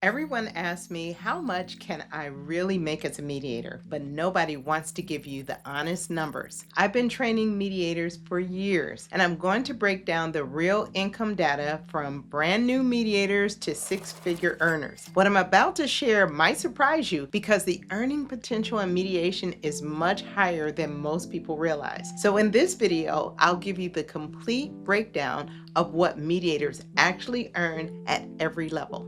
Everyone asks me, how much can I really make as a mediator? But nobody wants to give you the honest numbers. I've been training mediators for years, and I'm going to break down the real income data from brand new mediators to six-figure earners. What I'm about to share might surprise you because the earning potential in mediation is much higher than most people realize. So in this video, I'll give you the complete breakdown of what mediators actually earn at every level.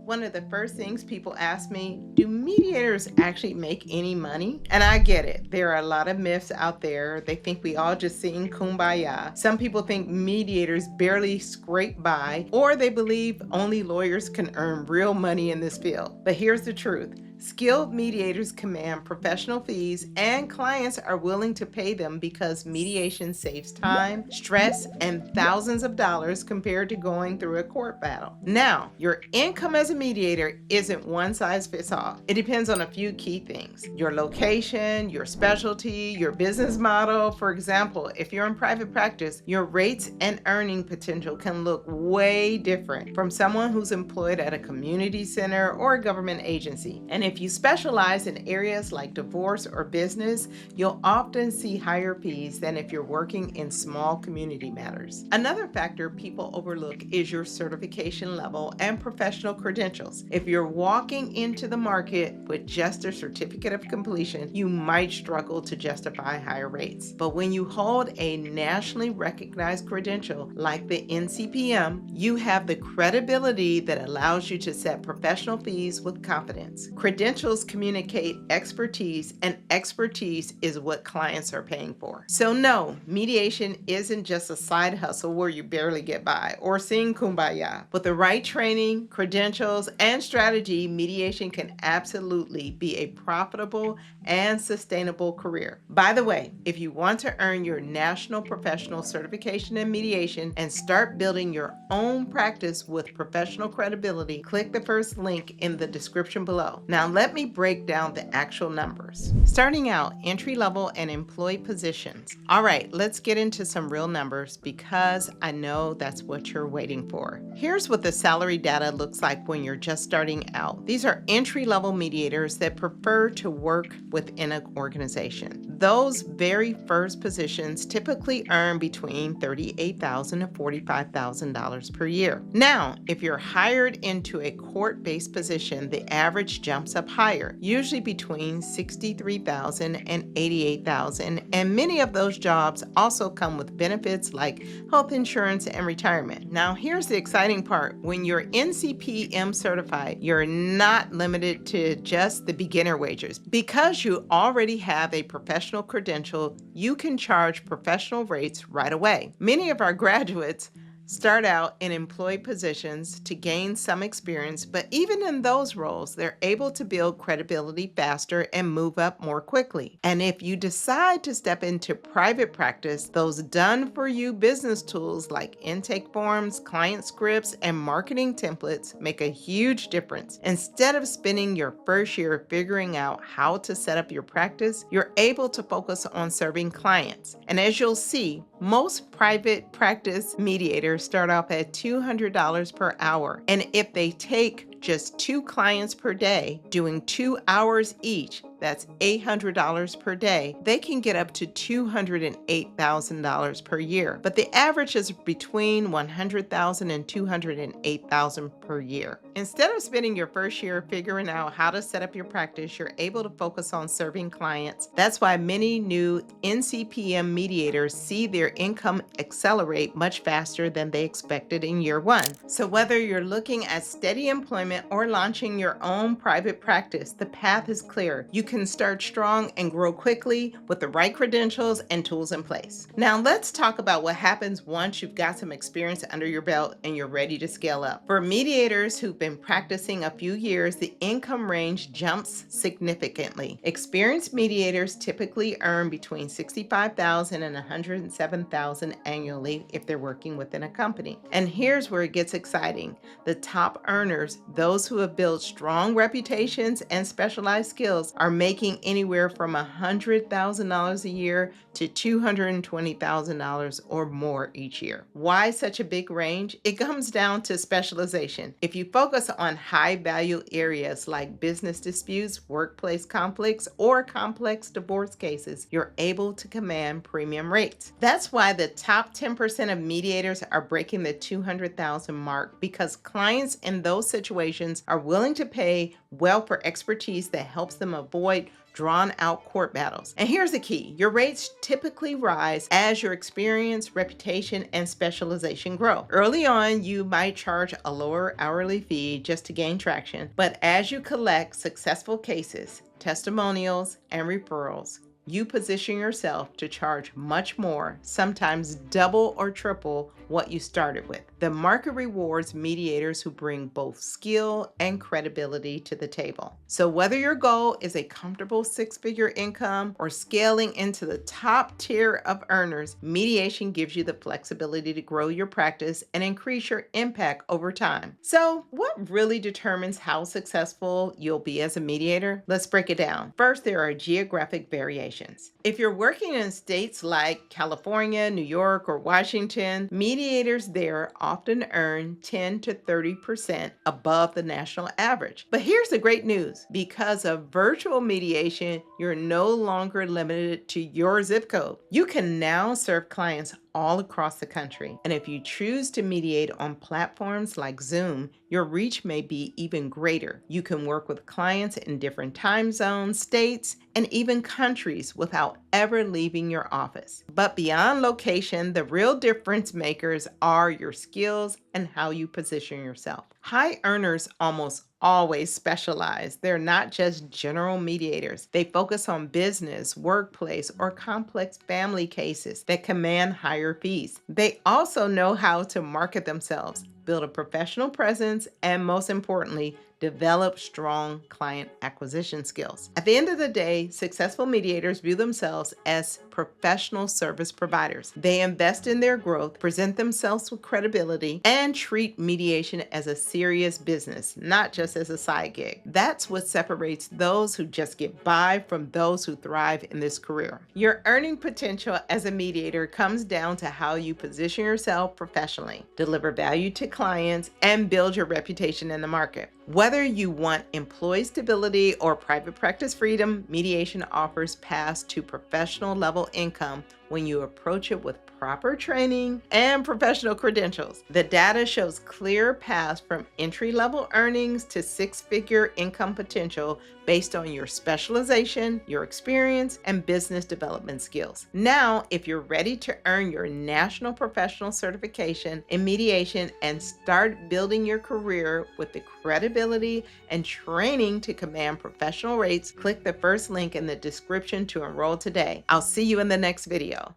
One of the first things people ask me, do mediators actually make any money? And I get it. There are a lot of myths out there. They think we all just sing kumbaya. Some people think mediators barely scrape by, or they believe only lawyers can earn real money in this field. But here's the truth. Skilled mediators command professional fees, and clients are willing to pay them because mediation saves time, stress, and thousands of dollars compared to going through a court battle. Now, your income as a mediator isn't one size fits all. It depends on a few key things: your location, your specialty, your business model. For example, if you're in private practice, your rates and earning potential can look way different from someone who's employed at a community center or a government agency. And if you specialize in areas like divorce or business, you'll often see higher fees than if you're working in small community matters. Another factor people overlook is your certification level and professional credentials. If you're walking into the market with just a certificate of completion, you might struggle to justify higher rates. But when you hold a nationally recognized credential like the NCPM, you have the credibility that allows you to set professional fees with confidence. Credentials communicate expertise, and expertise is what clients are paying for. So no, mediation isn't just a side hustle where you barely get by or sing kumbaya. With the right training, credentials, and strategy, mediation can absolutely be a profitable and sustainable career. By the way, if you want to earn your national professional certification in mediation and start building your own practice with professional credibility, click the first link in the description below. Now let me break down the actual numbers. Starting out, entry-level and employee positions. All right, let's get into some real numbers because I know that's what you're waiting for. Here's what the salary data looks like when you're just starting out. These are entry-level mediators that prefer to work within an organization. Those very first positions typically earn between $38,000 to $45,000 per year. Now, if you're hired into a court-based position, the average jumps up higher, usually between $63,000 and $88,000, and many of those jobs also come with benefits like health insurance and retirement. Now, here's the exciting part. When you're NCPM certified, you're not limited to just the beginner wages. Because you already have a professional credential, you can charge professional rates right away. Many of our graduates start out in employee positions to gain some experience, but even in those roles, they're able to build credibility faster and move up more quickly. And if you decide to step into private practice, those done-for-you business tools like intake forms, client scripts, and marketing templates make a huge difference. Instead of spending your first year figuring out how to set up your practice, you're able to focus on serving clients. And as you'll see, most private practice mediators start off at $200 per hour. And if they take just 2 clients per day, doing 2 hours each, that's $800 per day, they can get up to $208,000 per year. But the average is between $100,000 and $208,000 per year. Instead of spending your first year figuring out how to set up your practice, you're able to focus on serving clients. That's why many new NCPM mediators see their income accelerate much faster than they expected in year 1. So whether you're looking at steady employment or launching your own private practice, the path is clear. You can start strong and grow quickly with the right credentials and tools in place. Now let's talk about what happens once you've got some experience under your belt and you're ready to scale up. For mediators who've been practicing a few years, the income range jumps significantly. Experienced mediators typically earn between $65,000 and $107,000 annually if they're working within a company. And here's where it gets exciting. The top earners, those who have built strong reputations and specialized skills are making anywhere from $100,000 a year to $220,000 or more each year. Why such a big range? It comes down to specialization. If you focus on high value areas like business disputes, workplace conflicts, or complex divorce cases, you're able to command premium rates. That's why the top 10% of mediators are breaking the 200,000 mark, because clients in those situations are willing to pay well for expertise that helps them avoid drawn out court battles. And here's the key: your rates typically rise as your experience, reputation, and specialization grow. Early on, you might charge a lower hourly fee just to gain traction, but as you collect successful cases, testimonials, and referrals, you position yourself to charge much more, sometimes double or triple what you started with. The market rewards mediators who bring both skill and credibility to the table. So whether your goal is a comfortable six-figure income or scaling into the top tier of earners, mediation gives you the flexibility to grow your practice and increase your impact over time. So what really determines how successful you'll be as a mediator? Let's break it down. First, there are geographic variations. If you're working in states like California, New York, or Washington, mediators there often earn 10 to 30% above the national average. But here's the great news: because of virtual mediation, you're no longer limited to your zip code. You can now serve clients all across the country. And if you choose to mediate on platforms like Zoom, your reach may be even greater. You can work with clients in different time zones, states, and even countries without ever leaving your office. But beyond location, the real difference makers are your skills and how you position yourself. High earners almost always specialize. They're not just general mediators. They focus on business, workplace, or complex family cases that command higher fees. They also know how to market themselves, build a professional presence, and most importantly, develop strong client acquisition skills. At the end of the day, successful mediators view themselves as professional service providers. They invest in their growth, present themselves with credibility, and treat mediation as a serious business, not just as a side gig. That's what separates those who just get by from those who thrive in this career. Your earning potential as a mediator comes down to how you position yourself professionally, deliver value to clients, and build your reputation in the market. Whether you want employee stability or private practice freedom, mediation offers paths to professional level income when you approach it with proper training and professional credentials. The data shows clear paths from entry-level earnings to six-figure income potential based on your specialization, your experience, and business development skills. Now, if you're ready to earn your national professional certification in mediation and start building your career with the credibility and training to command professional rates, click the first link in the description to enroll today. I'll see you in the next video.